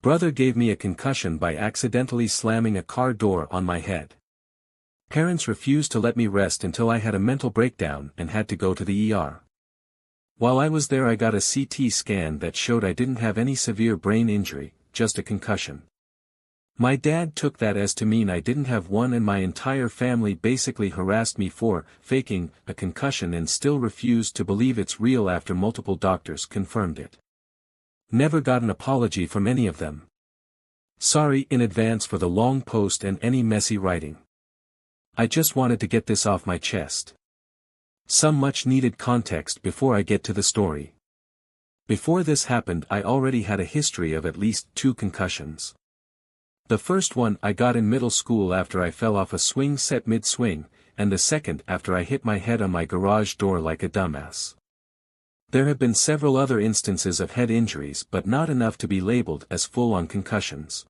Brother gave me a concussion by accidentally slamming a car door on my head. Parents refused to let me rest until I had a mental breakdown and had to go to the ER. While I was there I got a CT scan that showed I didn't have any severe brain injury, just a concussion. My dad took that as to mean I didn't have one, and my entire family basically harassed me for faking a concussion and still refused to believe it's real after multiple doctors confirmed it. Never got an apology from any of them. Sorry in advance for the long post and any messy writing. I just wanted to get this off my chest. Some much needed context before I get to the story. Before this happened I already had a history of at least 2 concussions. The first one I got in middle school after I fell off a swing set mid-swing, and the second after I hit my head on my garage door like a dumbass. There have been several other instances of head injuries but not enough to be labeled as full-on concussions.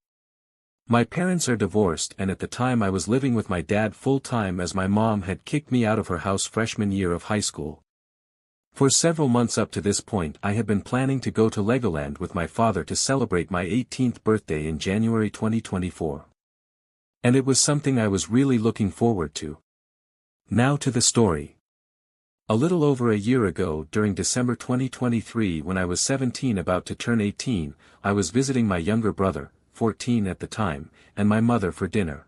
My parents are divorced, and at the time I was living with my dad full-time as my mom had kicked me out of her house freshman year of high school. For several months up to this point I had been planning to go to Legoland with my father to celebrate my 18th birthday in January 2024. And it was something I was really looking forward to. Now to the story. A little over a year ago, during December 2023, when I was 17 about to turn 18, I was visiting my younger brother, 14 at the time, and my mother for dinner.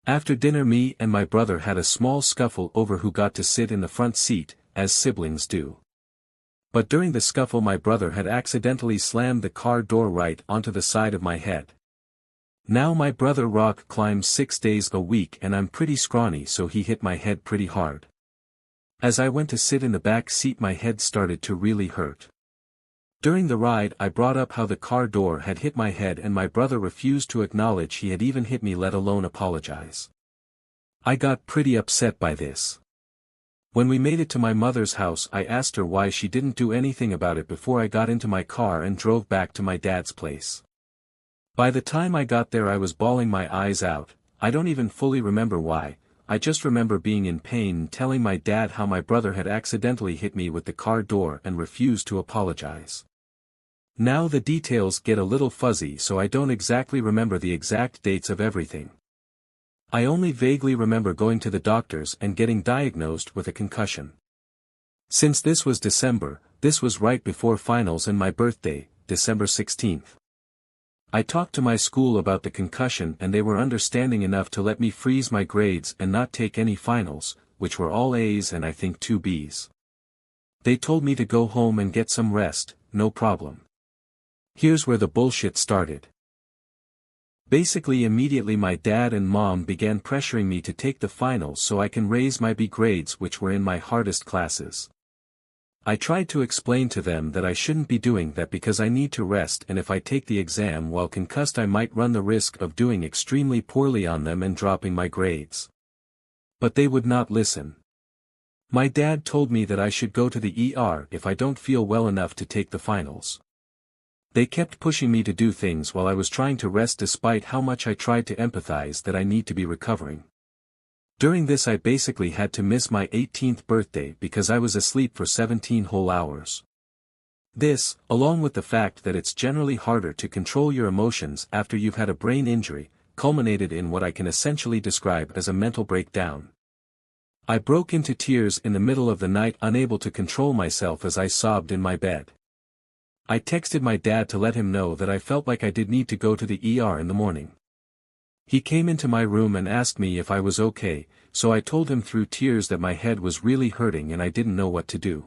After dinner me and my brother had a small scuffle over who got to sit in the front seat, as siblings do. But during the scuffle my brother had accidentally slammed the car door right onto the side of my head. Now my brother rock climbs 6 days a week and I'm pretty scrawny, so he hit my head pretty hard. As I went to sit in the back seat my head started to really hurt. During the ride I brought up how the car door had hit my head and my brother refused to acknowledge he had even hit me, let alone apologize. I got pretty upset by this. When we made it to my mother's house I asked her why she didn't do anything about it before I got into my car and drove back to my dad's place. By the time I got there I was bawling my eyes out. I don't even fully remember why, I just remember being in pain and telling my dad how my brother had accidentally hit me with the car door and refused to apologize. Now the details get a little fuzzy, so I don't exactly remember the exact dates of everything. I only vaguely remember going to the doctors and getting diagnosed with a concussion. Since this was December, this was right before finals and my birthday, December 16th. I talked to my school about the concussion and they were understanding enough to let me freeze my grades and not take any finals, which were all A's and I think 2 B's. They told me to go home and get some rest, no problem. Here's where the bullshit started. Basically immediately my dad and mom began pressuring me to take the finals so I can raise my B grades, which were in my hardest classes. I tried to explain to them that I shouldn't be doing that because I need to rest, and if I take the exam while concussed I might run the risk of doing extremely poorly on them and dropping my grades. But they would not listen. My dad told me that I should go to the ER if I don't feel well enough to take the finals. They kept pushing me to do things while I was trying to rest, despite how much I tried to empathize that I need to be recovering. During this I basically had to miss my 18th birthday because I was asleep for 17 whole hours. This, along with the fact that it's generally harder to control your emotions after you've had a brain injury, culminated in what I can essentially describe as a mental breakdown. I broke into tears in the middle of the night, unable to control myself as I sobbed in my bed. I texted my dad to let him know that I felt like I did need to go to the ER in the morning. He came into my room and asked me if I was okay, so I told him through tears that my head was really hurting and I didn't know what to do.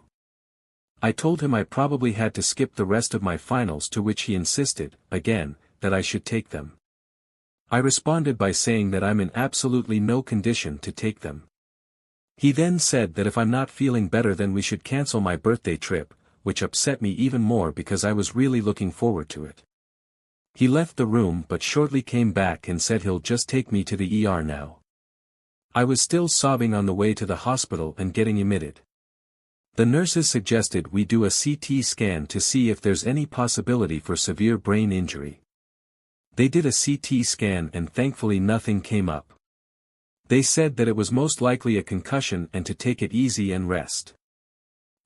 I told him I probably had to skip the rest of my finals, to which he insisted, again, that I should take them. I responded by saying that I'm in absolutely no condition to take them. He then said that if I'm not feeling better then we should cancel my birthday trip, which upset me even more because I was really looking forward to it. He left the room but shortly came back and said he'll just take me to the ER now. I was still sobbing on the way to the hospital and getting admitted. The nurses suggested we do a CT scan to see if there's any possibility for severe brain injury. They did a CT scan and thankfully nothing came up. They said that it was most likely a concussion and to take it easy and rest.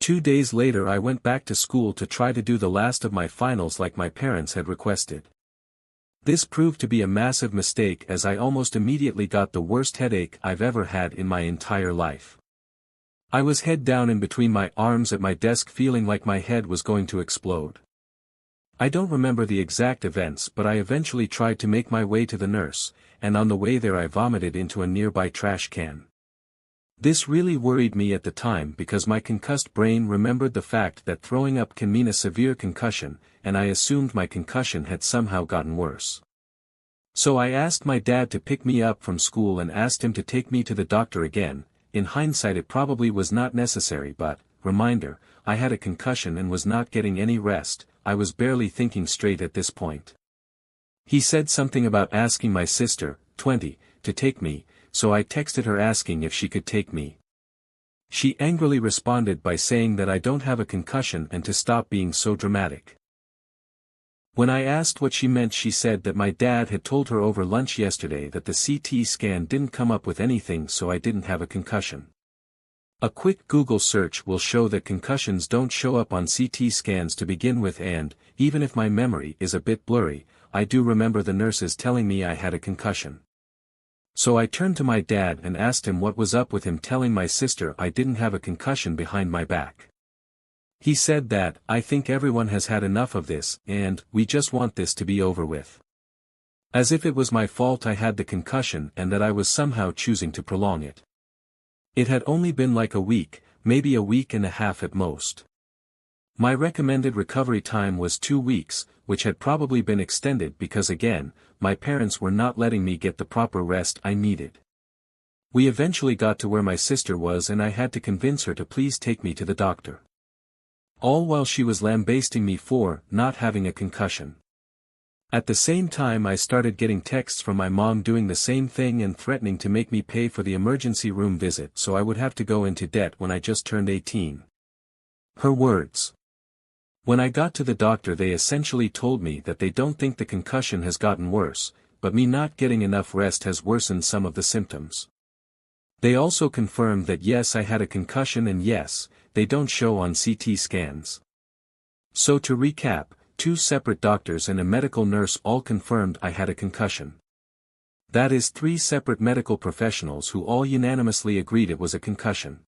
2 days later I went back to school to try to do the last of my finals like my parents had requested. This proved to be a massive mistake as I almost immediately got the worst headache I've ever had in my entire life. I was head down in between my arms at my desk feeling like my head was going to explode. I don't remember the exact events, but I eventually tried to make my way to the nurse, and on the way there I vomited into a nearby trash can. This really worried me at the time because my concussed brain remembered the fact that throwing up can mean a severe concussion, and I assumed my concussion had somehow gotten worse. So I asked my dad to pick me up from school and asked him to take me to the doctor again. In hindsight it probably was not necessary, but, reminder, I had a concussion and was not getting any rest. I was barely thinking straight at this point. He said something about asking my sister, 20, to take me, so I texted her asking if she could take me. She angrily responded by saying that I don't have a concussion and to stop being so dramatic. When I asked what she meant, she said that my dad had told her over lunch yesterday that the CT scan didn't come up with anything, so I didn't have a concussion. A quick Google search will show that concussions don't show up on CT scans to begin with, and, even if my memory is a bit blurry, I do remember the nurses telling me I had a concussion. So I turned to my dad and asked him what was up with him telling my sister I didn't have a concussion behind my back. He said that, "I think everyone has had enough of this, and, we just want this to be over with." As if it was my fault I had the concussion and that I was somehow choosing to prolong it. It had only been like a week, maybe a week and a half at most. My recommended recovery time was 2 weeks, which had probably been extended because again, my parents were not letting me get the proper rest I needed. We eventually got to where my sister was and I had to convince her to please take me to the doctor. All while she was lambasting me for not having a concussion. At the same time I started getting texts from my mom doing the same thing and threatening to make me pay for the emergency room visit so I would have to go into debt when I just turned 18. Her words. When I got to the doctor they essentially told me that they don't think the concussion has gotten worse, but me not getting enough rest has worsened some of the symptoms. They also confirmed that yes, I had a concussion and yes, they don't show on CT scans. So to recap, 2 separate doctors and a medical nurse all confirmed I had a concussion. That is 3 separate medical professionals who all unanimously agreed it was a concussion.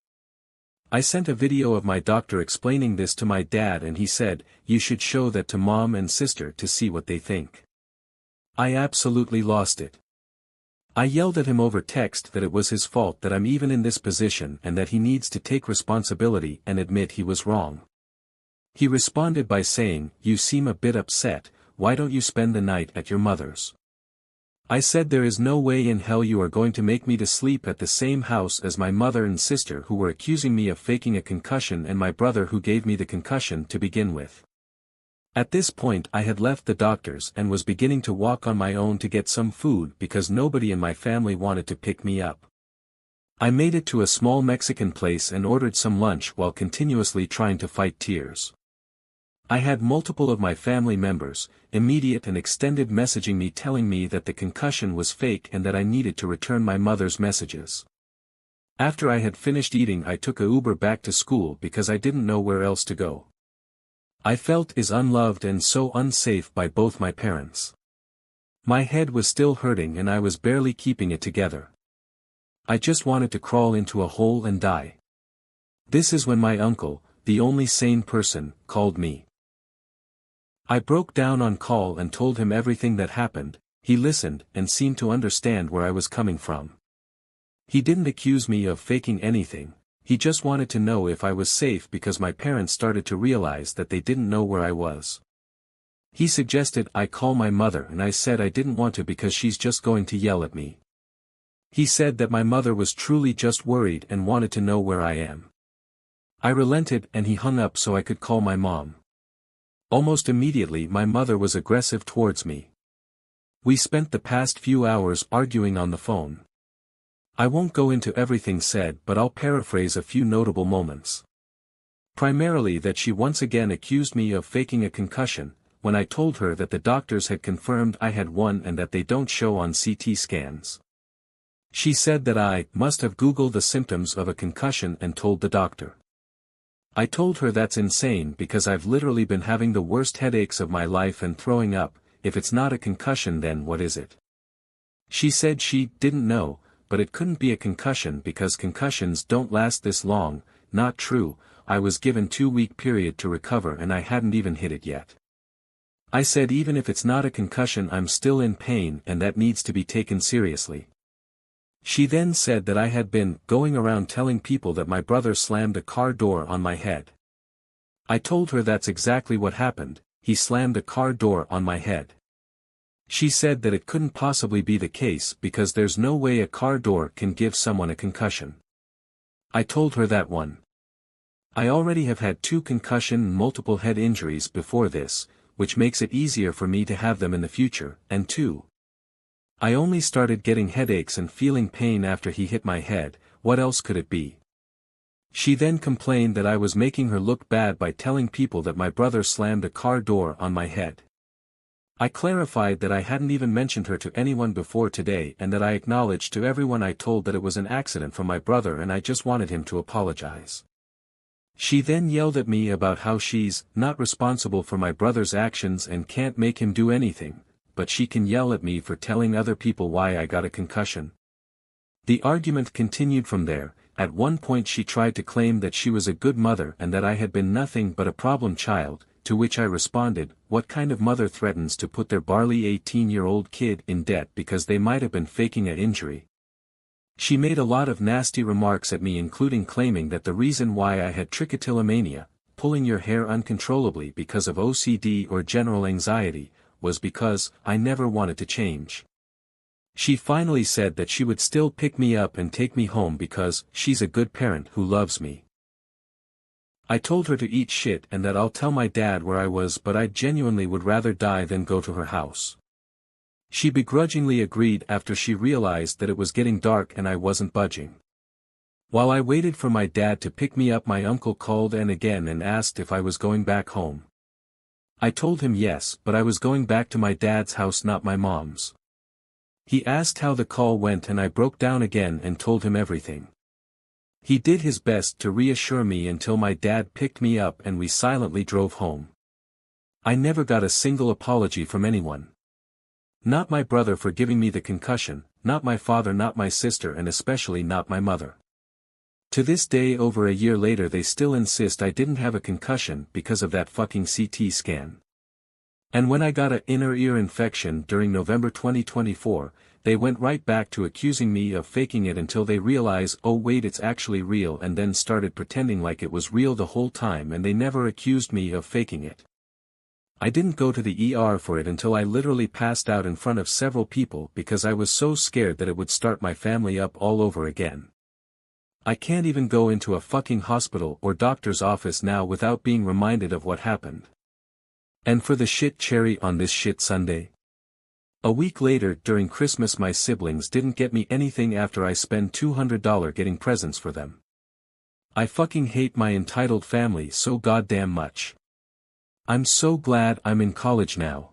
I sent a video of my doctor explaining this to my dad and he said, "You should show that to mom and sister to see what they think." I absolutely lost it. I yelled at him over text that it was his fault that I'm even in this position and that he needs to take responsibility and admit he was wrong. He responded by saying, "You seem a bit upset, why don't you spend the night at your mother's?" I said there is no way in hell you are going to make me to sleep at the same house as my mother and sister who were accusing me of faking a concussion and my brother who gave me the concussion to begin with. At this point I had left the doctors and was beginning to walk on my own to get some food because nobody in my family wanted to pick me up. I made it to a small Mexican place and ordered some lunch while continuously trying to fight tears. I had multiple of my family members, immediate and extended, messaging me telling me that the concussion was fake and that I needed to return my mother's messages. After I had finished eating I took a Uber back to school because I didn't know where else to go. I felt as unloved and so unsafe by both my parents. My head was still hurting and I was barely keeping it together. I just wanted to crawl into a hole and die. This is when my uncle, the only sane person, called me. I broke down on call and told him everything that happened. He listened and seemed to understand where I was coming from. He didn't accuse me of faking anything, he just wanted to know if I was safe because my parents started to realize that they didn't know where I was. He suggested I call my mother and I said I didn't want to because she's just going to yell at me. He said that my mother was truly just worried and wanted to know where I am. I relented and he hung up so I could call my mom. Almost immediately my mother was aggressive towards me. We spent the past few hours arguing on the phone. I won't go into everything said but I'll paraphrase a few notable moments. Primarily that she once again accused me of faking a concussion, when I told her that the doctors had confirmed I had one and that they don't show on CT scans. She said that I must have Googled the symptoms of a concussion and told the doctor. I told her that's insane because I've literally been having the worst headaches of my life and throwing up, if it's not a concussion then what is it? She said she didn't know, but it couldn't be a concussion because concussions don't last this long. Not true, I was given 2-week period to recover and I hadn't even hit it yet. I said even if it's not a concussion I'm still in pain and that needs to be taken seriously. She then said that I had been going around telling people that my brother slammed a car door on my head. I told her that's exactly what happened, he slammed a car door on my head. She said that it couldn't possibly be the case because there's no way a car door can give someone a concussion. I told her that 1. I already have had 2 concussion and multiple head injuries before this, which makes it easier for me to have them in the future, and 2. I only started getting headaches and feeling pain after he hit my head, what else could it be? She then complained that I was making her look bad by telling people that my brother slammed a car door on my head. I clarified that I hadn't even mentioned her to anyone before today and that I acknowledged to everyone I told that it was an accident from my brother and I just wanted him to apologize. She then yelled at me about how she's not responsible for my brother's actions and can't make him do anything, but she can yell at me for telling other people why I got a concussion. The argument continued from there. At one point she tried to claim that she was a good mother and that I had been nothing but a problem child, to which I responded, what kind of mother threatens to put their barely 18-year-old kid in debt because they might have been faking an injury? She made a lot of nasty remarks at me including claiming that the reason why I had trichotillomania, pulling your hair uncontrollably because of OCD or general anxiety, was because I never wanted to change. She finally said that she would still pick me up and take me home because she's a good parent who loves me. I told her to eat shit and that I'll tell my dad where I was but I genuinely would rather die than go to her house. She begrudgingly agreed after she realized that it was getting dark and I wasn't budging. While I waited for my dad to pick me up my uncle called and again and asked if I was going back home. I told him yes but I was going back to my dad's house not my mom's. He asked how the call went and I broke down again and told him everything. He did his best to reassure me until my dad picked me up and we silently drove home. I never got a single apology from anyone. Not my brother for giving me the concussion, not my father, not my sister, and especially not my mother. To this day over a year later they still insist I didn't have a concussion because of that fucking CT scan. And when I got an inner ear infection during November 2024, they went right back to accusing me of faking it until they realize oh wait it's actually real and then started pretending like it was real the whole time and they never accused me of faking it. I didn't go to the ER for it until I literally passed out in front of several people because I was so scared that it would start my family up all over again. I can't even go into a fucking hospital or doctor's office now without being reminded of what happened. And for the shit cherry on this shit Sunday. A week later during Christmas my siblings didn't get me anything after I spent $200 getting presents for them. I fucking hate my entitled family so goddamn much. I'm so glad I'm in college now.